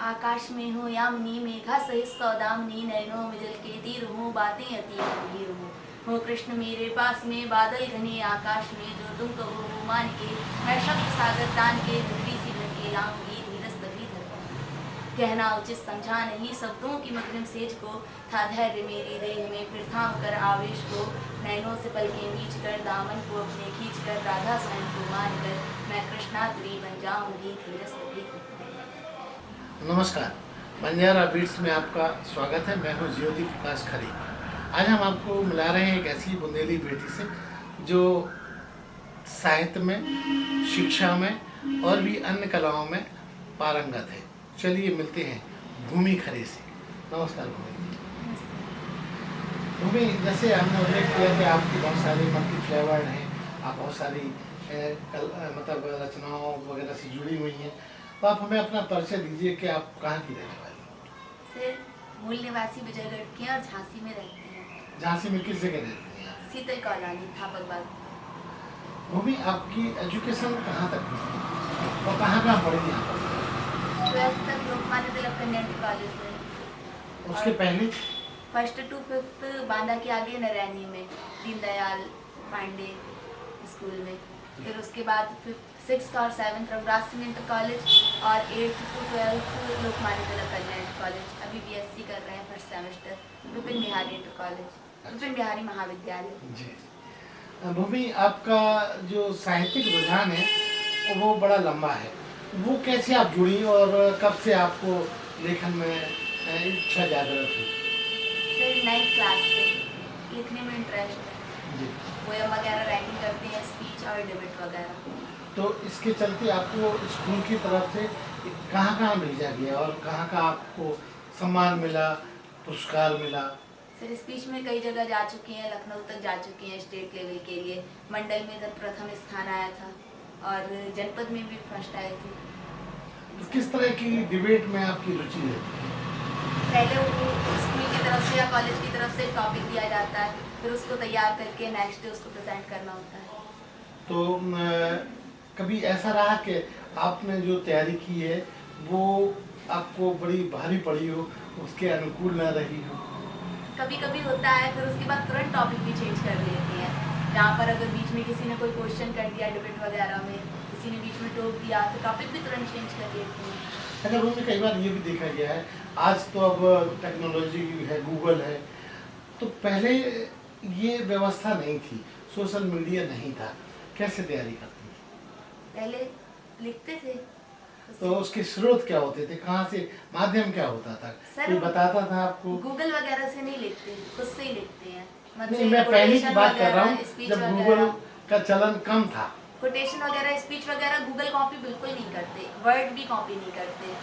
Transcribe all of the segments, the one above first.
आकाश में हो यामिनी मेघा सहित सौदामिनी, नैनों में जल के तीर हूँ, बातें अति गंभीर हूँ। हो कृष्ण मेरे पास में बादल घने आकाश में, जो तुम कहो वो मान के, मैं शब्द सागर तान के, धरती सी भर के लाऊंगी धीरज तभी धर पाऊंगी। कहना उचित समझा नहीं शब्दों की मधुरिम सेज को, था धैर्य मेरी देह में फिर थाम कर आवेश को। नैनों से पलकें बीच कर दामन को अपने खींच कर, राधा स्वयं को मान कर, मैं कृष्णाद्री बन जाऊंगी धीरज तभी धर पाऊंगी। नमस्कार, बंजारा बीट्स में आपका स्वागत है। मैं हूं ज्योति प्रकाश खरे। आज हम आपको मिला रहे हैं एक ऐसी बुंदेली बेटी से जो साहित्य में, शिक्षा में और भी अन्य कलाओं में पारंगत है। चलिए मिलते हैं भूमि खरे से। नमस्कार भूमि। भूमि, जैसे हमने उल्लेख किया कि आपकी बहुत सारी मल्टी फ्लेवर्ड हैं, आप बहुत सारी मतलब रचनाओं वगैरह से जुड़ी हुई हैं, तो आप हमें अपना परिचय दीजिए कि आप कहाँ की रहने वाली हैं। सर, मूल निवासी विजयगढ़ की और झांसी में रहते हैं। झांसी में किस जगह रहती हैं आप? शीतल कॉलोनी, थापक बाग। भूमि, आपकी एजुकेशन कहाँ तक हुई और कहाँ पढ़ी आप? 12th तक लोकमान्य तिलक कन्या कॉलेज में। उसके पहले 1st to 5th बांदा के आगे नरैनी में, दीनदयाल पांडे स्कूल में। फिर उसके बाद 6th और 7th Raghuraj Singh inter college और 8th to 12th Lokmanya Tilak कन्या इंटर कॉलेज। अभी BSc कर रहे हैं 1st semester, Vipin Bihari inter college, Vipin Bihari महाविद्यालय। जी। भूमि, आपका जो साहित्यिक रुझान है वो बड़ा लंबा है, वो कैसे आप जुड़ी और कब से आपको लेखन में इच्छा जागृत हुई? सर 9th क्लास से लिखने में इंटरेस्ट है। जी। पोएम वगैरह राइटिंग करते हैं, स्पीच और डिबेट वगैरह। तो इसके चलते आपको स्कूल की तरफ से कहाँ भेजा गया और कहाँ आपको सम्मान मिला, पुरस्कार मिला? सर स्पीच में कई जगह जा चुकी हैं, लखनऊ तक जा चुकी हैं स्टेट लेवल के लिए। मंडल में इधर प्रथम स्थान आया था और जनपद में भी फर्स्ट आए थे। तो किस तरह की डिबेट में आपकी रुचि रहती है? पहले वो स्कूल की तरफ से या कॉलेज की तरफ से टॉपिक दिया जाता है, फिर उसको तैयार करके नेक्स्ट डे उसको प्रेजेंट करना होता है। तो कभी ऐसा रहा कि आपने जो तैयारी की है वो आपको बड़ी भारी पड़ी हो, उसके अनुकूल न रही हो? कभी कभी होता है, फिर उसके बाद तुरंत टॉपिक भी चेंज कर लेते हैं। जहाँ पर अगर बीच में किसी ने कोई क्वेश्चन कर दिया डिबेट वगैरह में, किसी ने बीच में टोक दिया, तो टॉपिक भी तुरंत चेंज कर लेते हैं। अच्छा भूमि, कई बार ये भी देखा गया है, आज तो अब टेक्नोलॉजी है, गूगल है, तो पहले ये व्यवस्था नहीं थी, सोशल मीडिया नहीं था, कैसे तैयारी करती थी? पहले लिखते थे। तो उसके स्रोत क्या होते थे, कहाँ से, माध्यम क्या होता था? कोई बताता था आपको? गूगल वगैरह से नहीं लिखते, खुद से ही लिखते हैं। नहीं, मैं पहले की बात कर रहा हूँ जब गूगल का चलन कम था। कोटेशन वगैरह, स्पीच वगैरह गूगल कॉपी बिल्कुल नहीं करते, वर्ड भी कॉपी नहीं करते,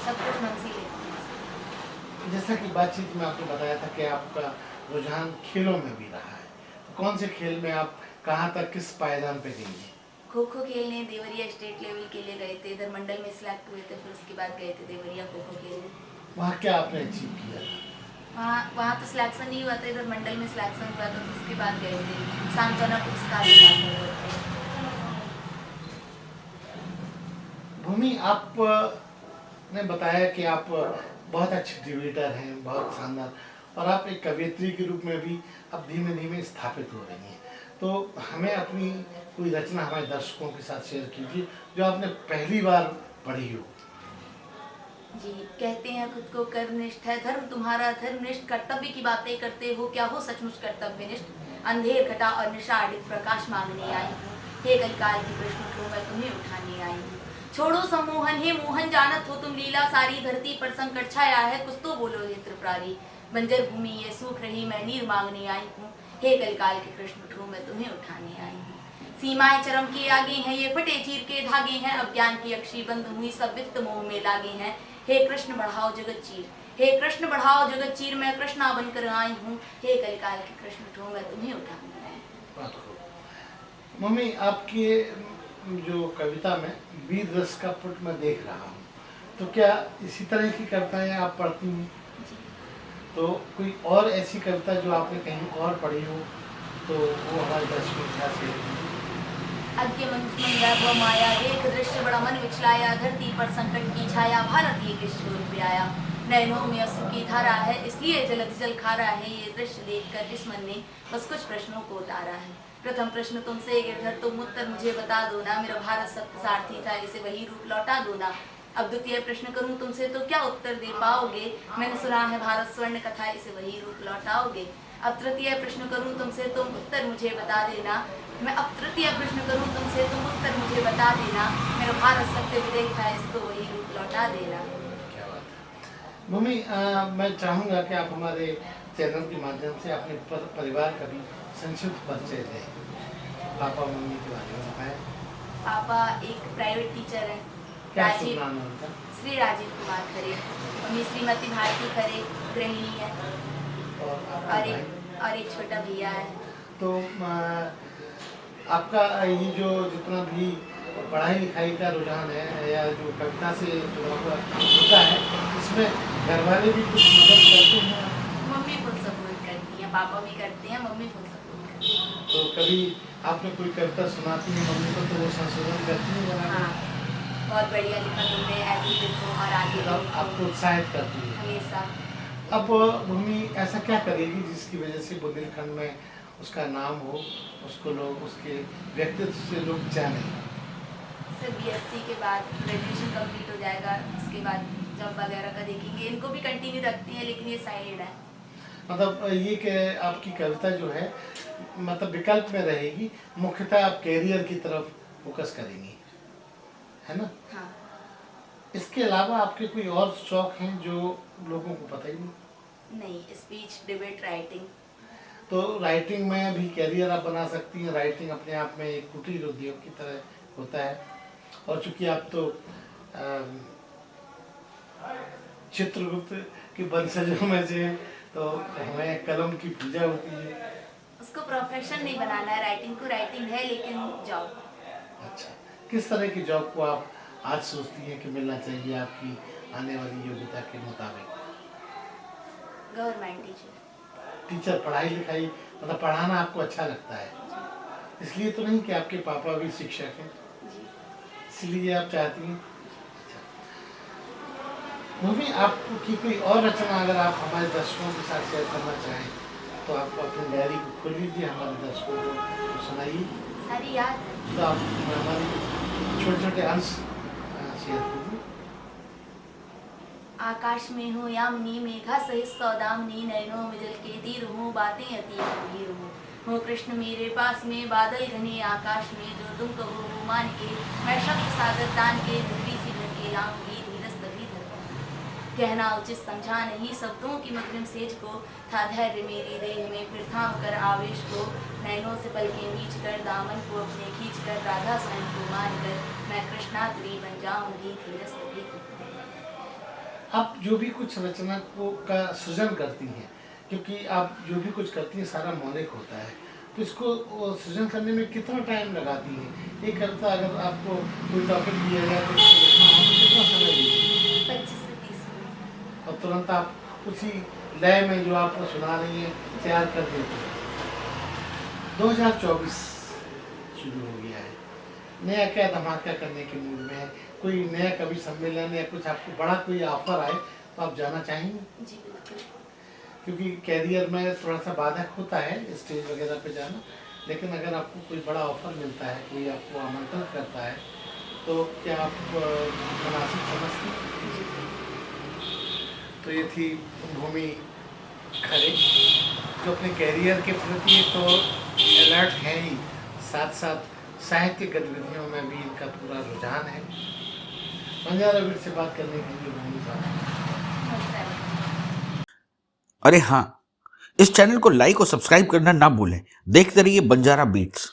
सब कुछ मन से ही लिखते हैं। जैसा कि बातचीत में आपने बताया था कि आपका रुझान खेलों में भी रहा है, तो कौन से खेल में आप कहाँ तक, किस पायदान पे गई हैं? खो खो खेलने देवरिया स्टेट लेवल के लिए गए थे, इधर मंडल में सिलेक्ट हुए थे, फिर उसके बाद गए थे देवरिया खो खो खेलने। वहाँ क्या आपने अचीव किया था? वहाँ तो सिलेक्शन नहीं हुआ था, इधर मंडल में सिलेक्शन हुआ था, उसके बाद गए थे सांत्वना पुरस्कार हुए थे। भूमि, आपने बताया कि आप बहुत अच्छे डिबेटर हैं, बहुत शानदार, और आप एक कवयित्री के रूप में भी अब धीमे धीमे स्थापित हो रही हैं। तो हमें अपनी कोई रचना हमारे दर्शकों के साथ शेयर कीजिए जो आपने पहली बार पढ़ी हो। जी, कहते हैं खुद को कर्मनिष्ठ है धर्म तुम्हारा, धर्मनिष्ठ कर्तव्य की बातें करते हो, क्या हो सचमुच कर्तव्यनिष्ठ। अंधेर घटा और निशा अडित प्रकाश मांगने आई हूँ, हे कलिकाल की कृष्ण को मैं तुम्हें उठाने आई हूँ। छोड़ो सम्मोहन हे मोहन, जानत हो तुम लीला सारी, धरती पर संकट छाया है कुछ तो बोलो हे त्रिपुरारी। बंजर भूमि ये सूख रही मैं नीर मांगने आई हूँ, हे कलिकाल के कृष्ण को मैं तुम्हें उठाने आई हूँ। सीमाएं चरम के आगे हैं, ये फटे चीर के धागे हैं, अज्ञान की अक्षी बंद हुई सब वित्त मोह में लागे हैं। हे कृष्ण बढ़ाओ जगत चीर, हे कृष्ण बढ़ाओ जगत चीर, मैं कृष्णा बनकर आई हूँ, हे कलिकाल के कृष्ण को मैं तुम्हें उठाने आई हूँ। मम्मी, आपकी जो कविता में वीर रस का पुट मैं देख रहा हूँ, तो क्या इसी तरह की कविताएं आप पढ़ती हैं? तो कोई और ऐसी कविता जो आपने कहीं और पढ़ी हो तो वो हमारे दर्शकों के साथ शेयर कीजिए। अद्य मंजुमन वैभव माया, देख दृश्य बड़ा मन विचलाया, धरती पर संकट की छाया, भारत ये किस छोर पे आया। नैनों में अश्रु की धारा है, इसलिए जलधि जल खारा है, ये दृश्य देखकर इस मन ने बस कुछ प्रश्नों को उतारा है। प्रथम प्रश्न तुमसे गिरधर, तुम उत्तर मुझे बता दो ना, मेरा भारत सत्य सारथी था, इसे वही रूप लौटा दो ना। अब द्वितीय प्रश्न करूं तुमसे तो क्या उत्तर दे पाओगे, मैंने सुना है भारत स्वर्ण कथा, इसे वही रूप लौटाओगे। अब तृतीय प्रश्न करूं तुमसे, तुम उत्तर मुझे बता देना। मैं अब तृतीय प्रश्न करूं तुमसे, तुम उत्तर मुझे बता देना, मेरा भारत सत्य विजय था, इसको वही रूप लौटा देना। क्या बात है मम्मी। मैं चाहूँगा कि आप हमारे चैनल के माध्यम से अपने परिवार का भी संक्षिप्त परिचय दें। पापा मम्मी के बारे में बताएं। पापा एक प्राइवेट टीचर हैं, क्या शुभ नाम है उनका? श्री राजीव कुमार खरे। मम्मी श्रीमती भारती खरे गृहिणी है, और एक छोटा भैया है। तो आपका ये जो जितना भी पढ़ाई लिखाई का रुझान है या जो कविता से जुड़ा हुआ होता है, इसमें घर वाले भी कुछ मदद करते हैं? मम्मी फुल सपोर्ट करती हैं, पापा भी करते हैं, मम्मी फुल सपोर्ट करती हैं। तो कभी आपने कोई कविता सुनाती है मम्मी को तो वो संशोधन करती है? हाँ, बहुत बढ़िया लिखा तुमने, ऐसे लिखो और आगे आपको उत्साहित करती है हमेशा। अब मम्मी ऐसा क्या करेगी जिसकी वजह से बुंदेलखंड में उसका नाम हो, उसको लोग उसके व्यक्तित्व से लोग जाने? सर बीएससी के बाद ग्रेजुएशन कंप्लीट हो जाएगा, उसके बाद जॉब वगैरह का देखेंगे। इनको भी कंटिन्यू रखती हैं लेकिन ये साइड है। मतलब ये कि आपकी कविता जो है मतलब विकल्प में रहेगी, मुख्यतः आप कैरियर की तरफ फोकस करेंगी, है ना? हाँ। इसके अलावा आपके कोई और शौक हैं जो लोगों को पता ही नहीं, स्पीच, डिबेट, राइटिंग। तो राइटिंग में भी कैरियर आप बना सकती हैं। राइटिंग अपने आप में एक कुटीर उद्योग की तरह होता है, और चूंकि आप तो चित्रगुप्त के वंशजों में से, तो हमें कलम की पूजा होती है। उसको प्रोफेशन नहीं बनाना है राइटिंग को, राइटिंग है लेकिन जॉब। अच्छा, किस तरह की जॉब को आप आज सोचती हैं कि मिलना चाहिए आपकी आने वाली योग्यता के मुताबिक? Government teacher. टीचर, पढ़ाई लिखाई मतलब पढ़ाना आपको अच्छा लगता है, इसलिए तो नहीं कि आपके पापा भी शिक्षक हैं, इसलिए आप चाहती हैं? मम्मी, आपकी कोई और रचना अगर आप हमारे दर्शकों के साथ शेयर करना चाहें तो आप अपनी डायरी को खोल लीजिए, हमारे दर्शकों को सुनाइए। सारी याद है। तो आप हमारे छोटे छोटे अंश शेयर कीजिए। आकाश में हूँ यामिनी, मेघा सहित सौदामिनी, नैनों में जल के तीर हूँ, बातें अति गंभीर हूँ कृष्ण मेरे पास में, बादल घने आकाश में, जो तुम कहो वो मान के, मैं शब्द सागर तान के, धरती सी ढके लाऊंगी, धीरज तभी धर कहना उचित समझा नहीं, शब्दों की मध्यम सेज को, था धैर्य मेरी देह में, फिर थाम कर आवेश को, नैनों से पलकें बीच कर, दामन को अपने खींच कर, राधा स्वयं को मान कर, मैं कृष्णात्री बन जाऊंगी, धीरज तभी धर। आप जो भी कुछ रचना को का सृजन करती हैं, क्योंकि आप जो भी कुछ करती हैं सारा मौलिक होता है, तो इसको सृजन करने में कितना टाइम लगाती हैं? एक कविता अगर आपको कोई टॉपिक दिया जाए तो इसको लिखना हो तो कितना समय लीजिए? 25 से 30 मिनट। और तुरंत आप उसी लय में जो आपको सुना रही हैं तैयार कर देते हैं। 2024 शुरू हो गया है, नया क्या धमाका करने के मूड में है? कोई नया कवि सम्मेलन या कुछ आपको बड़ा कोई ऑफर आए तो आप जाना चाहेंगे? जी बिल्कुल। क्योंकि कैरियर में थोड़ा सा बाधक होता है स्टेज वगैरह पे जाना, लेकिन अगर आपको कोई बड़ा ऑफर मिलता है, कोई आपको आमंत्रित करता है, तो क्या आप मुनासिब समझती हैं? तो ये थी भूमि खरे, जो अपने कैरियर के प्रति तो अलर्ट है ही, साथ साथ साहित्यिक गतिविधियों में भी इनका पूरा रुझान है। बंजारा बीट से बात करने के लिए भूमि साहब। अरे हाँ, इस चैनल को लाइक और सब्सक्राइब करना ना भूलें। देखते रहिए बंजारा बीट्स।